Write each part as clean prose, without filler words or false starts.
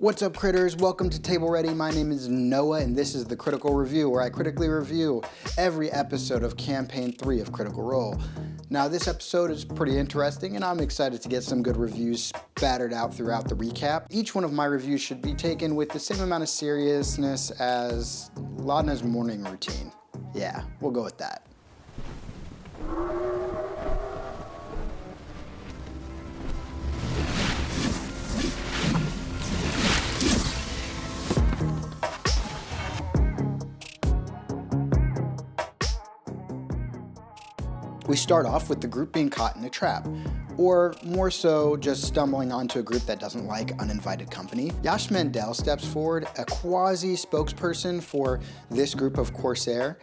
What's up, critters? Welcome to Table Ready. My name is Noah, and this is the Critical Review, where I critically review every episode of Campaign 3 of Critical Role. Now, this episode is pretty interesting, and I'm excited to get some good reviews spattered out throughout the recap. Each one of my reviews should be taken with the same amount of seriousness as Laudna's morning routine. Yeah, we'll go with that. We start off with the group being caught in a trap, or more so, just stumbling onto a group that doesn't like uninvited company. Yash Mandel steps forward, a quasi-spokesperson for this group of Corsair,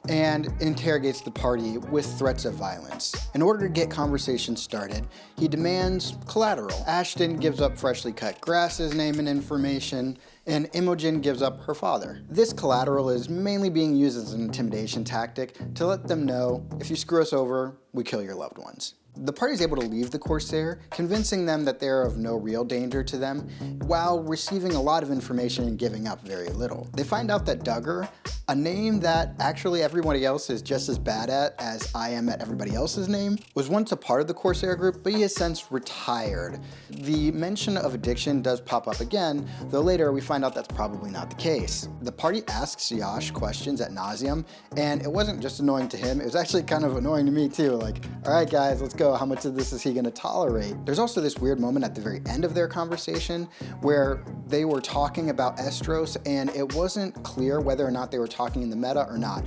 and interrogates the party with threats of violence. In order to get conversation started, he demands collateral. Ashton gives up freshly cut grass's name and information, and Imogen gives up her father. This collateral is mainly being used as an intimidation tactic to let them know, if you screw us over, we kill your loved ones. The party is able to leave the Corsair, convincing them that they're of no real danger to them, while receiving a lot of information and giving up very little. They find out that Duggar, a name that actually everybody else is just as bad at as I am at everybody else's name, was once a part of the Corsair group, but he has since retired. The mention of addiction does pop up again, though later we find out that's probably not the case. The party asks Yash questions ad nauseum, and it wasn't just annoying to him, it was actually kind of annoying to me too. Like, all right guys, let's go. How much of this is he gonna tolerate? There's also this weird moment at the very end of their conversation where they were talking about Estrose, and it wasn't clear whether or not they were talking in the meta or not.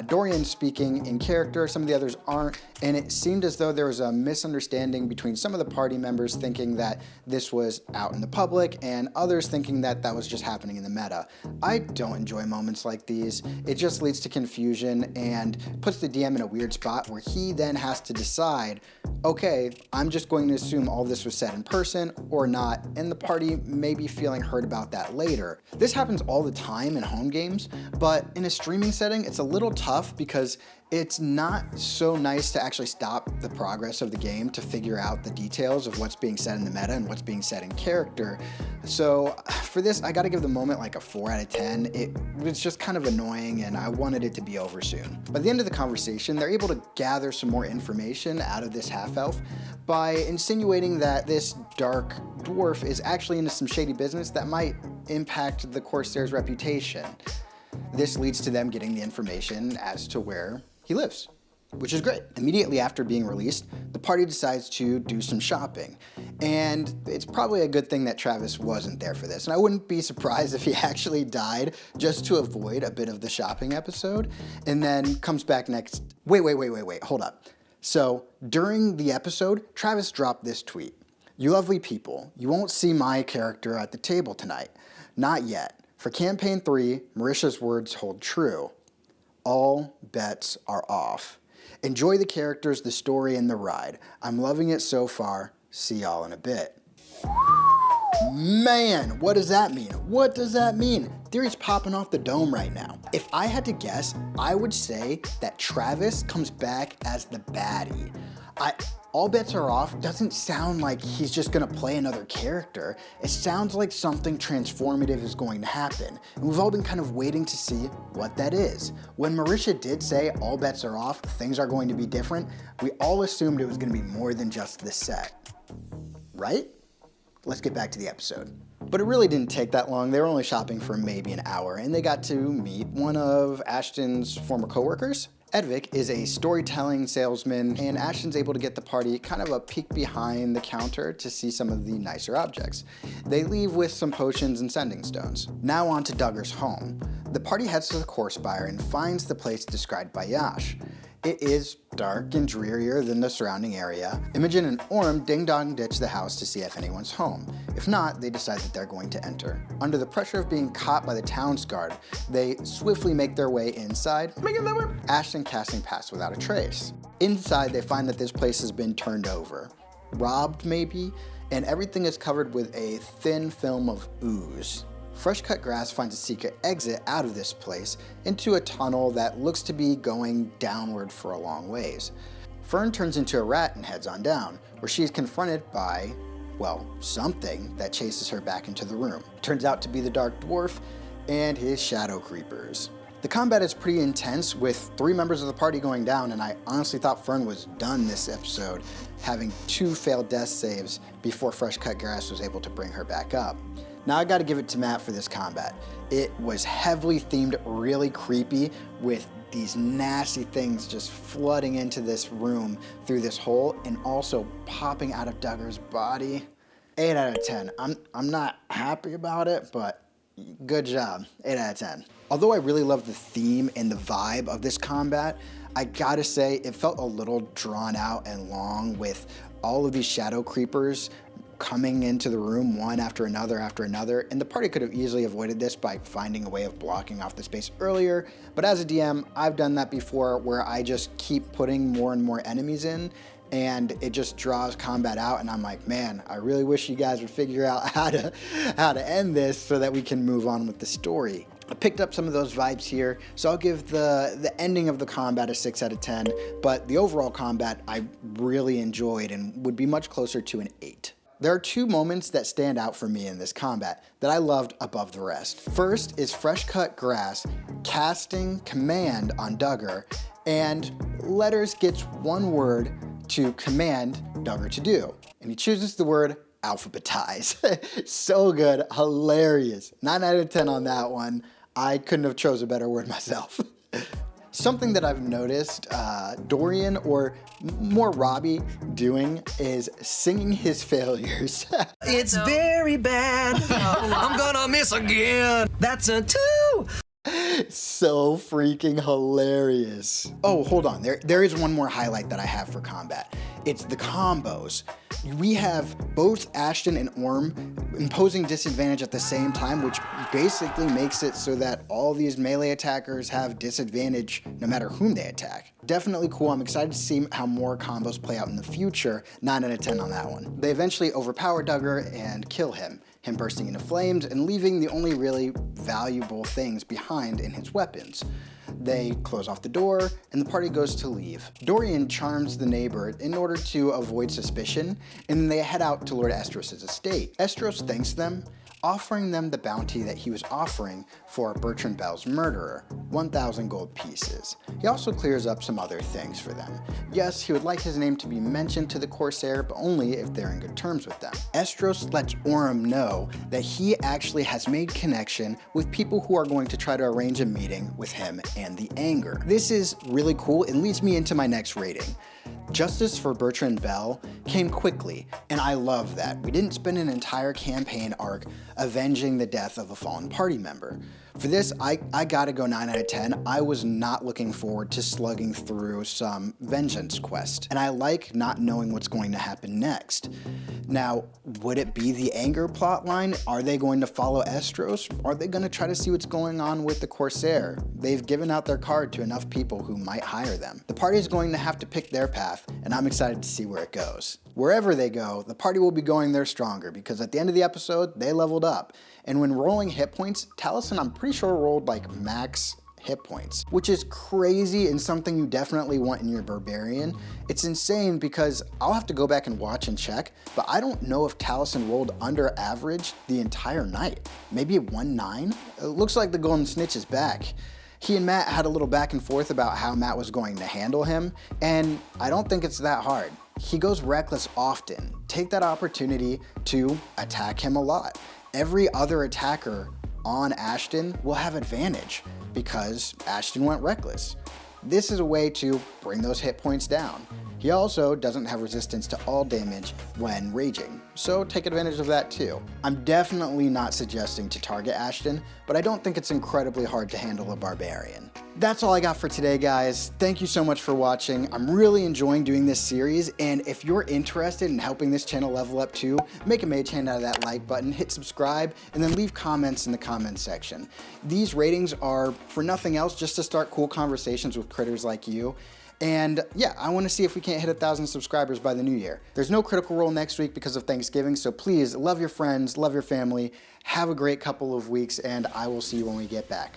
Dorian's speaking in character, some of the others aren't, and it seemed as though there was a misunderstanding between some of the party members thinking that this was out in the public and others thinking that that was just happening in the meta. I don't enjoy moments like these. It just leads to confusion and puts the DM in a weird spot where he then has to decide, okay, I'm just going to assume all this was said in person or not, and the party may be feeling hurt about that later. This happens all the time in home games, but in a streaming setting, it's a little tough because it's not so nice to actually stop the progress of the game to figure out the details of what's being said in the meta and what's being said in character. So for this, I gotta give the moment like a 4 out of 10. It was just kind of annoying and I wanted it to be over soon. By the end of the conversation, they're able to gather some more information out of this half-elf by insinuating that this dark dwarf is actually into some shady business that might impact the Corsair's reputation. This leads to them getting the information as to where he lives, which is great. Immediately after being released, the party decides to do some shopping. And it's probably a good thing that Travis wasn't there for this. And I wouldn't be surprised if he actually died just to avoid a bit of the shopping episode and then comes back next. Wait, hold up. So during the episode, Travis dropped this tweet. "You lovely people, you won't see my character at the table tonight. Not yet. For Campaign 3, Marisha's words hold true. All bets are off. Enjoy the characters, the story, and the ride. I'm loving it so far. See y'all in a bit." Man, what does that mean? What does that mean? Theory's popping off the dome right now. If I had to guess, I would say that Travis comes back as the baddie. All bets are off doesn't sound like he's just gonna play another character. It sounds like something transformative is going to happen. And we've all been kind of waiting to see what that is. When Marisha did say all bets are off, things are going to be different, we all assumed it was gonna be more than just this set. Right? Let's get back to the episode. But it really didn't take that long. They were only shopping for maybe an hour, and they got to meet one of Ashton's former coworkers. Edvik is a storytelling salesman, and Ashton's able to get the party kind of a peek behind the counter to see some of the nicer objects. They leave with some potions and sending stones. Now on to Duggar's home. The party heads to the core spire and finds the place described by Yash. It is dark and drearier than the surrounding area. Imogen and Orm ding-dong ditch the house to see if anyone's home. If not, they decide that they're going to enter. Under the pressure of being caught by the town's guard, they swiftly make their way inside, Ashton casting past without a trace. Inside, they find that this place has been turned over. Robbed, maybe? And everything is covered with a thin film of ooze. Fresh cut grass finds a secret exit out of this place into a tunnel that looks to be going downward for a long ways. Fern turns into a rat and heads on down, where she is confronted by well, something that chases her back into the room. Turns out to be the Dark Dwarf and his shadow creepers. The combat is pretty intense with 3 members of the party going down, and I honestly thought Fern was done this episode, having 2 failed death saves before Fresh Cut Grass was able to bring her back up. Now I gotta give it to Matt for this combat. It was heavily themed, really creepy, with these nasty things just flooding into this room through this hole and also popping out of Duggar's body. 8 out of 10. I'm not happy about it, but good job. 8 out of 10. Although I really love the theme and the vibe of this combat, I gotta say it felt a little drawn out and long with all of these shadow creepers coming into the room one after another, and the party could have easily avoided this by finding a way of blocking off the space earlier, but as a DM, I've done that before where I just keep putting more and more enemies in, and it just draws combat out, and I'm like, man, I really wish you guys would figure out how to end this so that we can move on with the story. I picked up some of those vibes here, so I'll give the ending of the combat a 6 out of 10, but the overall combat I really enjoyed and would be much closer to an 8. There are 2 moments that stand out for me in this combat that I loved above the rest. First is Fresh Cut Grass casting command on Duggar, and Letters gets 1 word to command Duggar to do, and he chooses the word alphabetize. So good, hilarious. 9 out of 10 on that one. I couldn't have chose a better word myself. Something that I've noticed Dorian, or more Robbie, doing is singing his failures. It's very bad. I'm gonna miss again. That's a 2. So freaking hilarious. Oh, hold on. There is one more highlight that I have for combat. It's the combos. We have both Ashton and Orm imposing disadvantage at the same time, which basically makes it so that all these melee attackers have disadvantage no matter whom they attack. Definitely cool. I'm excited to see how more combos play out in the future. 9 out of 10 on that one. They eventually overpower Duggar and kill him bursting into flames and leaving the only really valuable things behind in his weapons. They close off the door, and the party goes to leave. Dorian charms the neighbor in order to avoid suspicion, and then they head out to Lord Estrose's estate. Estrose thanks them, offering them the bounty that he was offering for Bertrand Bell's murderer, 1,000 gold pieces. He also clears up some other things for them. Yes, he would like his name to be mentioned to the Corsair, but only if they're in good terms with them. Estrose lets Orm know that he actually has made connection with people who are going to try to arrange a meeting with him and the Anger. This is really cool. It leads me into my next rating. Justice for Bertrand Bell came quickly, and I love that. We didn't spend an entire campaign arc avenging the death of a fallen party member. For this, I gotta go 9 out of 10. I was not looking forward to slugging through some vengeance quest, and I like not knowing what's going to happen next. Now, would it be the Anger plotline? Are they going to follow Estrose? Are they gonna try to see what's going on with the Corsair? They've given out their card to enough people who might hire them. The party is going to have to pick their path, and I'm excited to see where it goes. Wherever they go, the party will be going there stronger, because at the end of the episode, they leveled up. And when rolling hit points, Taliesin, I'm pretty sure, rolled like max hit points, which is crazy and something you definitely want in your Barbarian. It's insane because I'll have to go back and watch and check, but I don't know if Taliesin rolled under average the entire night. Maybe 1-9? It looks like the Golden Snitch is back. He and Matt had a little back and forth about how Matt was going to handle him, and I don't think it's that hard. He goes reckless often. Take that opportunity to attack him a lot. Every other attacker on Ashton will have advantage because Ashton went reckless. This is a way to bring those hit points down. He also doesn't have resistance to all damage when raging, so take advantage of that too. I'm definitely not suggesting to target Ashton, but I don't think it's incredibly hard to handle a Barbarian. That's all I got for today, guys. Thank you so much for watching. I'm really enjoying doing this series, and if you're interested in helping this channel level up too, make a mage hand out of that like button, hit subscribe, and then leave comments in the comments section. These ratings are for nothing else, just to start cool conversations with critters like you. And yeah, I want to see if we can't hit 1,000 subscribers by the new year. There's no Critical Role next week because of Thanksgiving, so please love your friends, love your family, have a great couple of weeks, and I will see you when we get back.